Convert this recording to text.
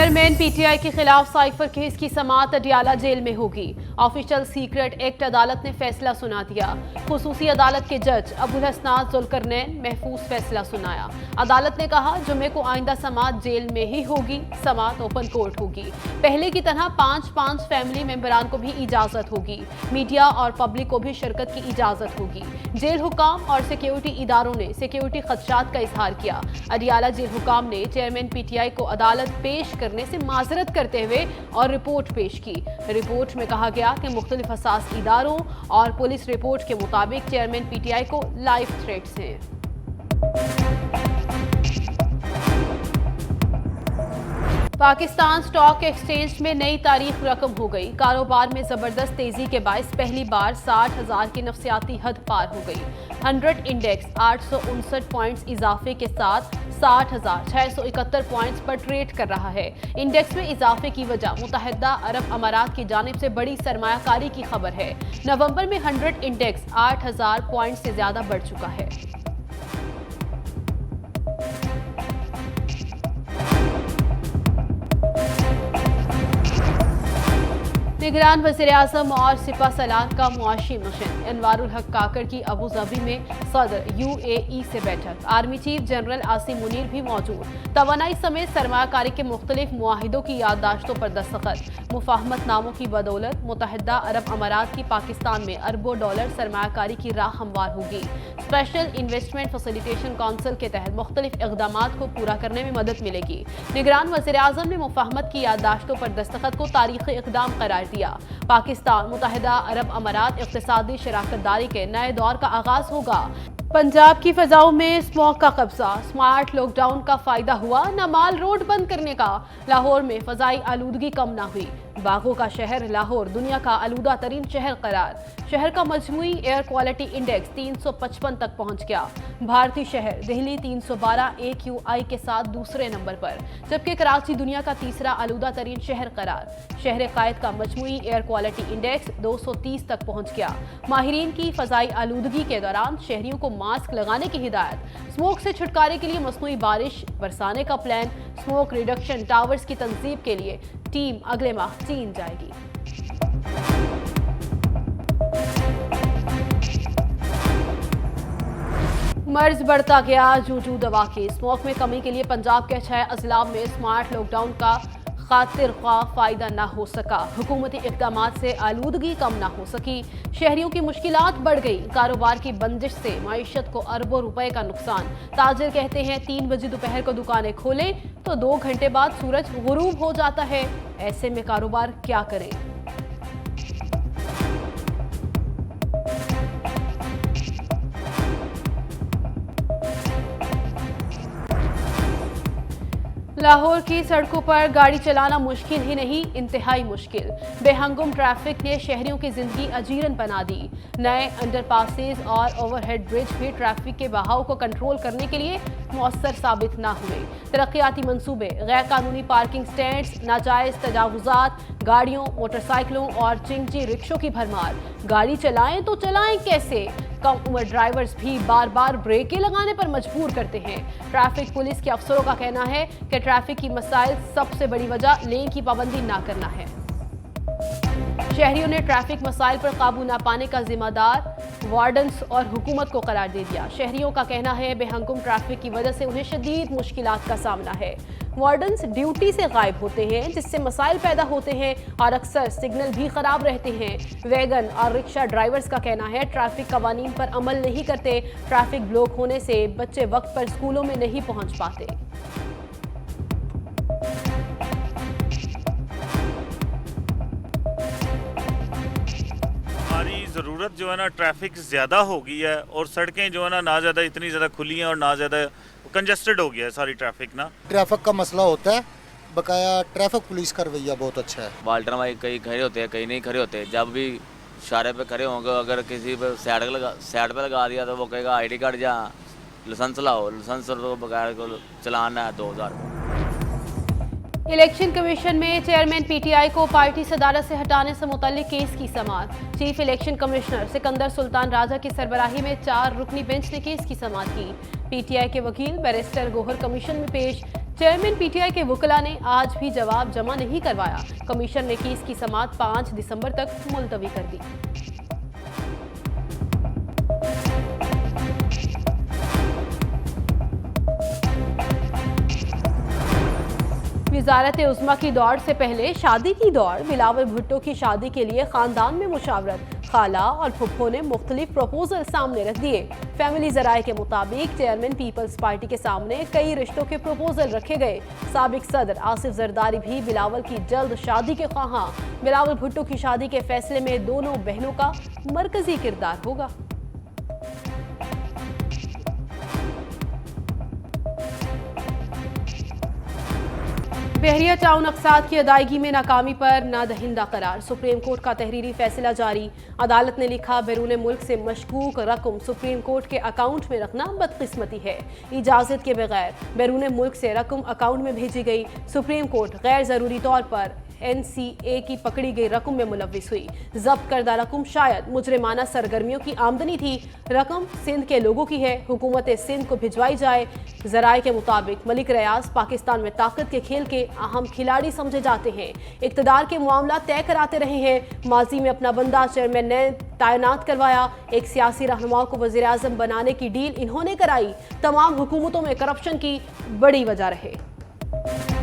Chairman PTI के खिलाफ cipher case की समाअत अडियाला जेल में होगी। ऑफिशियल सीक्रेट एक्ट अदालत ने फैसला सुना दिया। खुसूसी अदालत के जज अबुल हसनात जुल्करनैन महफूज फैसला सुनाया। अदालत ने कहा जुमे को आइंदा समाअत जेल में ही होगी। समाअत ओपन कोर्ट होगी। पहले की तरह 5-5 फैमिली मेंबरान को भी इजाजत होगी। मीडिया और पब्लिक को भी शिरकत की इजाजत होगी। जेल हुकाम और सिक्योरिटी इदारों ने सिक्योरिटी खदशात का इजहार किया। अडियाला जेल हुकाम ने चेयरमैन पीटीआई को अदालत पेश करने से माजरत करते हुए और रिपोर्ट पेश की। रिपोर्ट में कहा गया कि मुख्तलिफ हसास इदारों और पुलिस रिपोर्ट के मुताबिक चेयरमैन पीटीआई को लाइफ थ्रेट्स हैं। पाकिस्तान स्टॉक एक्सचेंज में नई तारीख रकम हो गई। कारोबार में जबरदस्त तेजी के बायस पहली बार 60,000 की नफसियाती हद पार हो गई। 100 इंडेक्स 859 पॉइंट्स इजाफे के साथ 60,671 पॉइंट्स पर ट्रेड कर रहा है। इंडेक्स में इजाफे की वजह मुत्तहिदा अरब अमारात की जानिब से बड़ी सरमायाकारी की खबर है। नवंबर में 100 इंडेक्स 8,000 पॉइंट से ज्यादा बढ़ चुका है। निगरान वज़ीर-ए-आज़म और सिपा सलार का मुआशी मिशन। अनवारुल हक काकड़ की अबू धाबी में सदर UAE से बैठक। Army chief general Asim Munir भी मौजूद। तवानाई समेत सरमायाकारी के मुख्तलिफ मुआहिदों की याददाश्तों पर दस्तखत। मुफाहमत नामों की बदौलत मुत्तहिदा अरब अमारात की पाकिस्तान में अरबों डॉलर सरमायाकारी की राह हमवार होगी। स्पेशल इन्वेस्टमेंट फैसिलिटेशन काउंसिल के तहत मुख्तलिफ इक़दामात को पूरा करने में मदद मिलेगी। निगरान वज़ीर-ए-आज़म ने मुफाहमत की याददाश्तों पर दस्तखत को तारीखी इक़दाम करार दिया। पाकिस्तान मुत्तहिदा अरब अमारात इक़्तिसादी शराकतदारी के नए दौर का आगाज होगा। पंजाब की फजाओं में स्मॉग का कब्जा। स्मार्ट लॉकडाउन का फायदा हुआ न माल रोड बंद करने का। लाहौर में फजाई आलूदगी कम न हुई। बागों का शहर लाहौर दुनिया का आलूदा तरीन शहर करार। शहर का मजमूई एयर क्वालिटी इंडेक्स 355 तक पहुंच गया। भारतीय शहर दिल्ली 312 AQI के साथ दूसरे नंबर पर, जबकि कराची दुनिया का तीसरा आलूदा तरीन शहर करार। शहर कायद का मजमूई एयर क्वालिटी इंडेक्स 230 तक पहुंच गया। माहिरीन की फजाई आलूदगी के दौरान शहरियों को मास्क लगाने की हिदायत। स्मोक से छुटकारे के लिए मसनूई बारिश बरसाने का प्लान। स्मोक रिडक्शन टावर्स की तंजीब के लिए टीम अगले माह चीन जाएगी। मर्ज बढ़ता गया जूजू दवा की। स्मोक में कमी के लिए पंजाब के 6 अजला में स्मार्ट लॉकडाउन का खातिर ख्वाह फायदा न हो सका। हुकूमती इक़दामात से आलूदगी कम न हो सकी। शहरियों की मुश्किलात बढ़ गई। कारोबार की बंदिश से मईशत को अरबों रुपए का नुकसान। ताजिर कहते हैं 3 बजे दोपहर को दुकानें खोलें तो 2 घंटे बाद सूरज गुरूब हो जाता है। ऐसे में कारोबार क्या करें? लाहौर की सड़कों पर गाड़ी चलाना मुश्किल ही नहीं, इंतहाई मुश्किल। बेहंगुम ट्रैफिक ने शहरियों की जिंदगी अजीरन बना दी। नए अंडरपासेज और ओवरहेड ब्रिज भी ट्रैफिक के बहाव को कंट्रोल करने के लिए मौसर साबित न हुए। तरक्याती मंसूबे, गैर कानूनी पार्किंग स्टैंड्स, नाजायज तजावुजात, गाड़ियों, मोटरसाइकिलों और चिंगजी रिक्शों की भरमार। गाड़ी चलाएं तो चलाएं कैसे? कम उम्र ड्राइवर्स भी बार बार ब्रेकें लगाने पर मजबूर करते हैं। ट्रैफिक पुलिस के अफसरों का कहना है कि ट्रैफिक की मसाइल सबसे बड़ी वजह लेन की पाबंदी ना करना है। शहरियों ने ट्रैफिक मसाइल पर काबू न पाने का जिम्मेदार वार्डन्स और हुकूमत को करार दे दिया। शहरियों का कहना है बेहंगुम ट्रैफिक की वजह से उन्हें शदीद मुश्किलात का सामना है। वार्डन्स ड्यूटी से गायब होते हैं जिससे मसाइल पैदा होते हैं और अक्सर सिग्नल भी खराब रहते हैं। वैगन और रिक्शा ड्राइवर्स का कहना है ट्रैफिक कवानीन पर अमल नहीं करते। ट्रैफिक ब्लॉक होने से बच्चे वक्त पर स्कूलों में नहीं पहुंच पाते। ज़रूरत जो है ना ट्रैफिक ज़्यादा हो गई है और सड़कें जो है ना ज़्यादा इतनी ज़्यादा खुली हैं और ना ज़्यादा कंजस्टेड हो गया है सारी ट्रैफिक ना। ट्रैफिक का मसला होता है, बकाया ट्रैफिक पुलिस का रवैया बहुत अच्छा है। बाल्टन भाई कहीं खड़े होते हैं, कहीं नहीं खड़े होते। जब भी इशारे पे खड़े होंगे, अगर किसी पे साइड पे लगा दिया तो वो कहेगा ID कार्ड या लाइसेंस लाओ। लाइसेंस तो बगैर को चलाना है 2000। इलेक्शन कमीशन में चेयरमैन पीटीआई को पार्टी सदारत से हटाने से मुतल्लिक केस की समाअत। Chief election commissioner Sikandar Sultan Raja की सरबराही में 4 रुकनी बेंच ने केस की समाअत की। पीटीआई के वकील बैरिस्टर गोहर कमीशन में पेश। चेयरमैन पीटीआई के वुकला ने आज भी जवाब जमा नहीं करवाया। कमीशन ने केस की समाअत 5 दिसंबर तक मुलतवी कर दी। वजारत उज़्मा की दौड़ से पहले शादी की दौड़। बिलावल भुट्टो की शादी के लिए खानदान में मुशावरत। खाला और फुफ्फो ने मुख्तलिफ प्रपोजल सामने रख दिए। फैमिली जराये के मुताबिक चेयरमैन पीपल्स पार्टी के सामने कई रिश्तों के प्रपोजल रखे गए। साबिक सदर आसिफ जरदारी भी बिलावल की जल्द शादी के ख्वाहां। बिलावल भुट्टो की शादी के फैसले में दोनों बहनों का मरकजी किरदार होगा। बहरिया टाउन अक़सात की अदायगी में नाकामी पर नादहिंदा करार। सुप्रीम कोर्ट का तहरीरी फैसला जारी। अदालत ने लिखा, बैरून मुल्क से मशकूक रकम सुप्रीम कोर्ट के अकाउंट में रखना बदकिस्मती है। इजाज़त के बगैर बैरून मुल्क से रकम अकाउंट में भेजी गई। सुप्रीम कोर्ट गैर ज़रूरी तौर पर NCA की पकड़ी गई रकम में मुलव्विस हुई। जब्त करदा रकम शायद मुजरिमाना सरगर्मियों की आमदनी थी। रकम सिंध के लोगों की है, हुकूमत सिंध को भिजवाई जाए। जराये के मुताबिक मलिक रियाज पाकिस्तान में ताकत के खेल के अहम खिलाड़ी समझे जाते हैं। इक़्तिदार के मामला तय कराते रहे हैं। माजी में अपना बंदा चेयरमैन ने तैनात करवाया। एक सियासी रहनुमा को वज़ीर आज़म बनाने की डील इन्होंने कराई। तमाम हुकूमतों में करप्शन की बड़ी वजह रहे।